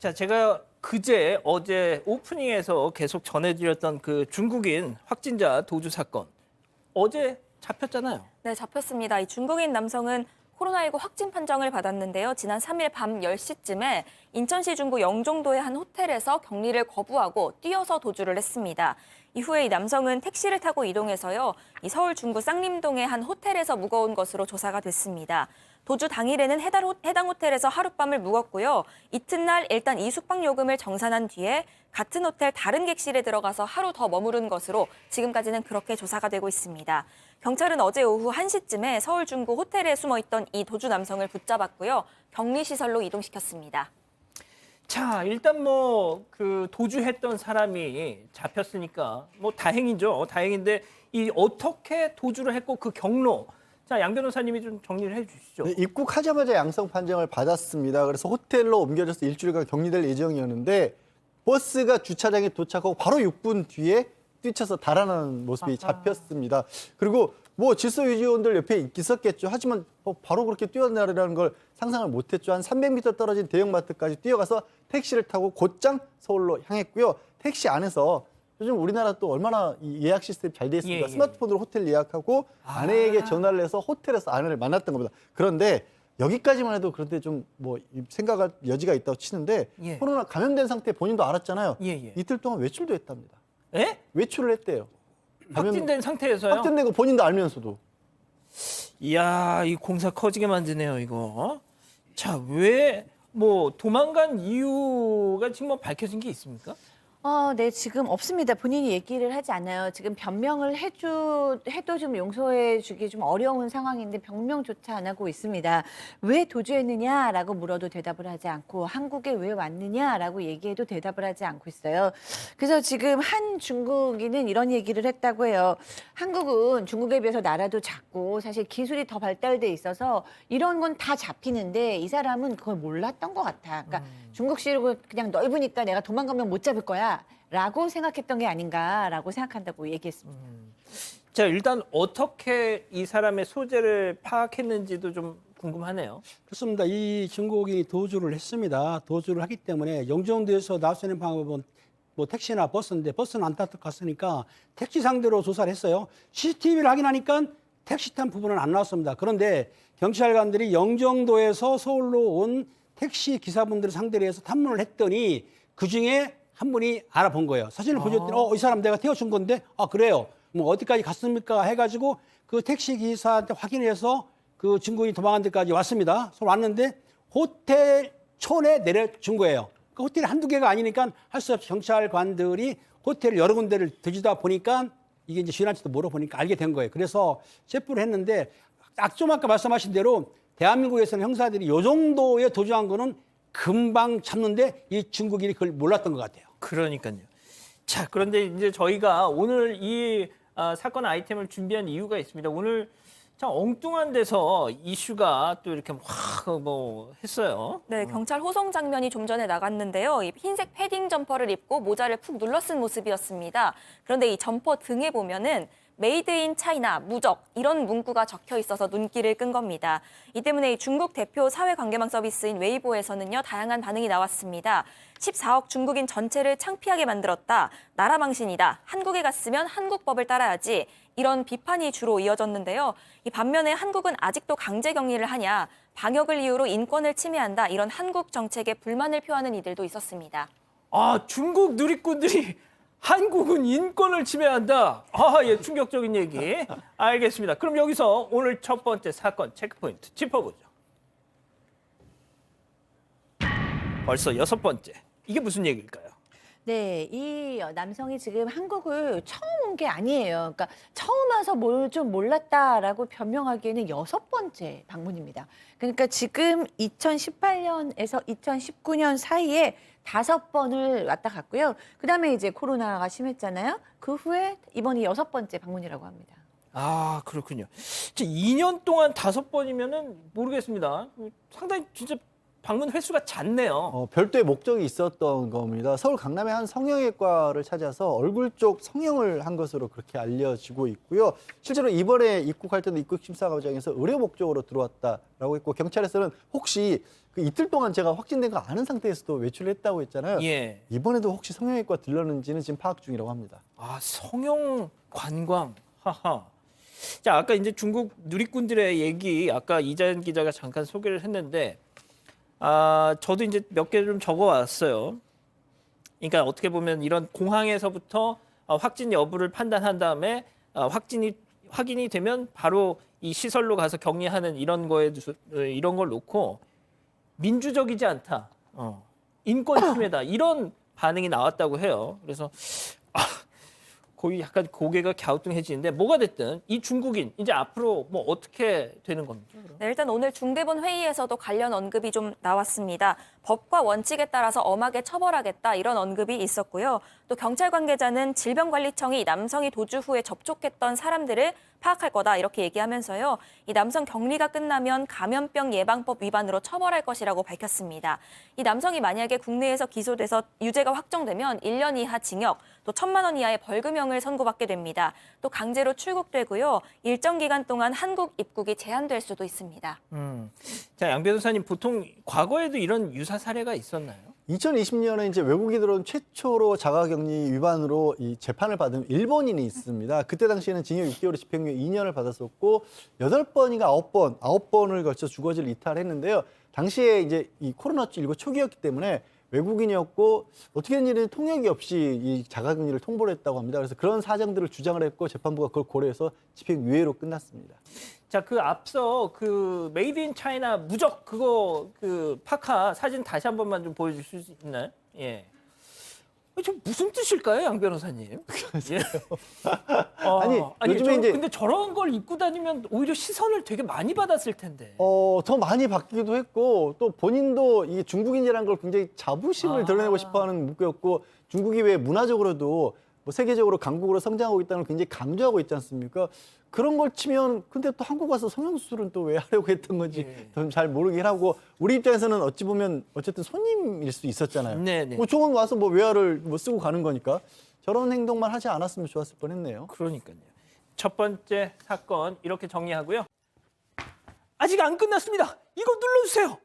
자, 제가 어제 오프닝에서 계속 전해드렸던 그 중국인 확진자 도주 사건. 어제 잡혔잖아요. 네, 잡혔습니다. 이 중국인 남성은 코로나19 확진 판정을 받았는데요. 지난 3일 밤 10시쯤에 인천시 중구 영종도의 한 호텔에서 격리를 거부하고 뛰어서 도주를 했습니다. 이후에 이 남성은 택시를 타고 이동해서요. 이 서울 중구 쌍림동의 한 호텔에서 묵어온 것으로 조사가 됐습니다. 도주 당일에는 해당 호텔에서 하룻밤을 묵었고요. 이튿날 일단 이 숙박 요금을 정산한 뒤에 같은 호텔 다른 객실에 들어가서 하루 더 머무른 것으로 지금까지는 그렇게 조사가 되고 있습니다. 경찰은 어제 오후 1시쯤에 서울 중구 호텔에 숨어있던 이 도주 남성을 붙잡았고요. 격리시설로 이동시켰습니다. 자, 일단 그 도주했던 사람이 잡혔으니까 다행이죠. 다행인데 이 어떻게 도주를 했고 그 경로. 자, 양 변호사님이 좀 정리를 해 주시죠. 네, 입국하자마자 양성 판정을 받았습니다. 그래서 호텔로 옮겨져서 일주일간 격리될 예정이었는데 버스가 주차장에 도착하고 바로 6분 뒤에 뛰쳐서 달아나는 모습이 잡혔습니다. 그리고 질서유지원들 옆에 있었겠죠. 하지만 바로 그렇게 뛰어내리라는 걸 상상을 못했죠. 한 300m 떨어진 대형마트까지 뛰어가서 택시를 타고 곧장 서울로 향했고요. 택시 안에서 요즘 우리나라 또 얼마나 이 예약 시스템이 잘 돼 있습니까? 예. 스마트폰으로 호텔 예약하고 아내에게 전화를 해서 호텔에서 아내를 만났던 겁니다. 그런데 여기까지만 해도 그런데 좀 생각할 여지가 있다고 치는데 예. 코로나 감염된 상태 본인도 알았잖아요. 예. 이틀 동안 외출도 했답니다. 예? 외출을 했대요. 확진된 상태에서요? 확진된 거 본인도 알면서도. 이야, 이 공사 커지게 만드네요, 이거. 자, 왜 도망간 이유가 지금 밝혀진 게 있습니까? 네, 지금 없습니다. 본인이 얘기를 하지 않아요. 지금 변명을 해도 좀 용서해주기 좀 어려운 상황인데 변명조차 안 하고 있습니다. 왜 도주했느냐라고 물어도 대답을 하지 않고 한국에 왜 왔느냐라고 얘기해도 대답을 하지 않고 있어요. 그래서 지금 한 중국인은 이런 얘기를 했다고 해요. 한국은 중국에 비해서 나라도 작고 사실 기술이 더 발달돼 있어서 이런 건 다 잡히는데 이 사람은 그걸 몰랐던 것 같아. 그러니까 중국식으로 그냥 넓으니까 내가 도망가면 못 잡을 거야. 라고 생각했던 게 아닌가라고 생각한다고 얘기했습니다. 자, 일단 어떻게 이 사람의 소재를 파악했는지도 좀 궁금하네요. 그렇습니다. 이 중국인이 도주를 했습니다. 도주를 하기 때문에 영종도에서 나서는 방법은 택시나 버스인데 버스는 안 갔으니까 택시 상대로 조사를 했어요. CCTV를 확인하니까 택시 탄 부분은 안 나왔습니다. 그런데 경찰관들이 영종도에서 서울로 온 택시 기사분들을 상대로 해서 탐문을 했더니 그중에 한 분이 알아본 거예요. 사진을 보여줬더니 이 사람 내가 태워준 건데 그래요. 어디까지 갔습니까? 해가지고 그 택시 기사한테 확인해서 그 중국인이 도망간 데까지 왔습니다. 서울 왔는데 호텔 촌에 내려준 거예요. 그 호텔이 한두 개가 아니니까 할 수 없이 경찰관들이 호텔 여러 군데를 뒤지다 보니까 이게 이제 주인한테도 물어보니까 알게 된 거예요. 그래서 체포를 했는데 좀 아까 말씀하신 대로 대한민국에서는 형사들이 이 정도의 도주한 거는 금방 잡는데 이 중국인이 그걸 몰랐던 것 같아요. 그러니까요. 자, 그런데 이제 저희가 오늘 이 사건 아이템을 준비한 이유가 있습니다. 오늘 참 엉뚱한 데서 이슈가 또 이렇게 했어요. 네, 경찰 호송 장면이 좀 전에 나갔는데요. 이 흰색 패딩 점퍼를 입고 모자를 푹 눌러쓴 모습이었습니다. 그런데 이 점퍼 등에 보면은 메이드 인 차이나 무적 이런 문구가 적혀 있어서 눈길을 끈 겁니다. 이 때문에 이 중국 대표 사회관계망 서비스인 웨이보에서는요, 다양한 반응이 나왔습니다. 14억 중국인 전체를 창피하게 만들었다. 나라 망신이다. 한국에 갔으면 한국법을 따라야지. 이런 비판이 주로 이어졌는데요. 이 반면에 한국은 아직도 강제 격리를 하냐. 방역을 이유로 인권을 침해한다. 이런 한국 정책에 불만을 표하는 이들도 있었습니다. 중국 누리꾼들이 한국은 인권을 침해한다. 예, 충격적인 얘기. 알겠습니다. 그럼 여기서 오늘 첫 번째 사건 체크포인트 짚어보죠. 벌써 6번째. 이게 무슨 얘기일까요? 네, 이 남성이 지금 한국을 처음 온 게 아니에요. 그러니까 처음 와서 뭘 좀 몰랐다라고 변명하기에는 6번째 방문입니다. 그러니까 지금 2018년에서 2019년 사이에 5번을 왔다 갔고요. 그다음에 이제 코로나가 심했잖아요. 그 후에 이번이 6번째 방문이라고 합니다. 그렇군요. 2년 동안 5번이면은 모르겠습니다. 상당히 진짜 방문 횟수가 잦네요. 별도의 목적이 있었던 겁니다. 서울 강남의 한 성형외과를 찾아서 얼굴 쪽 성형을 한 것으로 그렇게 알려지고 있고요. 실제로 이번에 입국할 때도 입국 심사 과정에서 의료 목적으로 들어왔다라고 했고 경찰에서는 혹시 그 이틀 동안 제가 확진된 거 아는 상태에서도 외출을 했다고 했잖아요. 예. 이번에도 혹시 성형외과 들렀는지는 지금 파악 중이라고 합니다. 아, 성형 관광. 하하. 자, 아까 이제 중국 누리꾼들의 얘기 아까 이자연 기자가 잠깐 소개를 했는데 저도 이제 몇 개 좀 적어 왔어요. 그러니까 어떻게 보면 이런 공항에서부터 확진 여부를 판단한 다음에 확인이 되면 바로 이 시설로 가서 격리하는 이런 이런 걸 놓고 민주적이지 않다. 인권 침해다. 이런 반응이 나왔다고 해요. 그래서 거의 약간 고개가 갸우뚱해지는데 뭐가 됐든 이 중국인 이제 앞으로 뭐 어떻게 되는 겁니까? 그럼? 네, 일단 오늘 중대본 회의에서도 관련 언급이 좀 나왔습니다. 법과 원칙에 따라서 엄하게 처벌하겠다 이런 언급이 있었고요. 또 경찰 관계자는 질병관리청이 이 남성이 도주 후에 접촉했던 사람들을 파악할 거다 이렇게 얘기하면서요. 이 남성 격리가 끝나면 감염병 예방법 위반으로 처벌할 것이라고 밝혔습니다. 이 남성이 만약에 국내에서 기소돼서 유죄가 확정되면 1년 이하 징역, 또 1,000만 원 이하의 벌금형을 선고받게 됩니다. 또 강제로 출국되고요. 일정 기간 동안 한국 입국이 제한될 수도 있습니다. 자, 양 변호사님 보통 과거에도 이런 유사 사례가 있었나요? 2020년에 이제 외국이 들어온 최초로 자가격리 위반으로 이 재판을 받은 일본인이 있습니다. 그때 당시에는 징역 6개월, 집행유예 2년을 받았었고 8번인가 9번을 걸쳐 주거지를 이탈했는데요. 당시에 이제 이 코로나19 초기였기 때문에 외국인이었고 어떻게 된 일은 통역이 없이 이 자가격리를 통보를 했다고 합니다. 그래서 그런 사정들을 주장을 했고 재판부가 그걸 고려해서 집행유예로 끝났습니다. 자, 그 앞서 그 메이드 인 차이나 무적 그거 그 파카 사진 다시 한 번만 좀 보여줄 수 있나요? 예. 저 무슨 뜻일까요, 양 변호사님? 예. 아니, 요즘에 이제 근데 저런 걸 입고 다니면 오히려 시선을 되게 많이 받았을 텐데. 더 많이 바뀌기도 했고 또 본인도 이 중국인이라는 걸 굉장히 자부심을 드러내고 싶어하는 문구였고 중국이 왜 문화적으로도 뭐 세계적으로 강국으로 성장하고 있다는 걸 굉장히 강조하고 있지 않습니까? 그런 걸 치면 근데 또 한국 와서 성형수술은 또 왜 하려고 했던 건지 잘 모르긴 하고 우리 입장에서는 어찌 보면 어쨌든 손님일 수 있었잖아요. 네네. 뭐 좋은 와서 뭐 외화를 뭐 쓰고 가는 거니까 저런 행동만 하지 않았으면 좋았을 뻔했네요. 그러니까요. 첫 번째 사건 이렇게 정리하고요. 아직 안 끝났습니다. 이거 눌러주세요.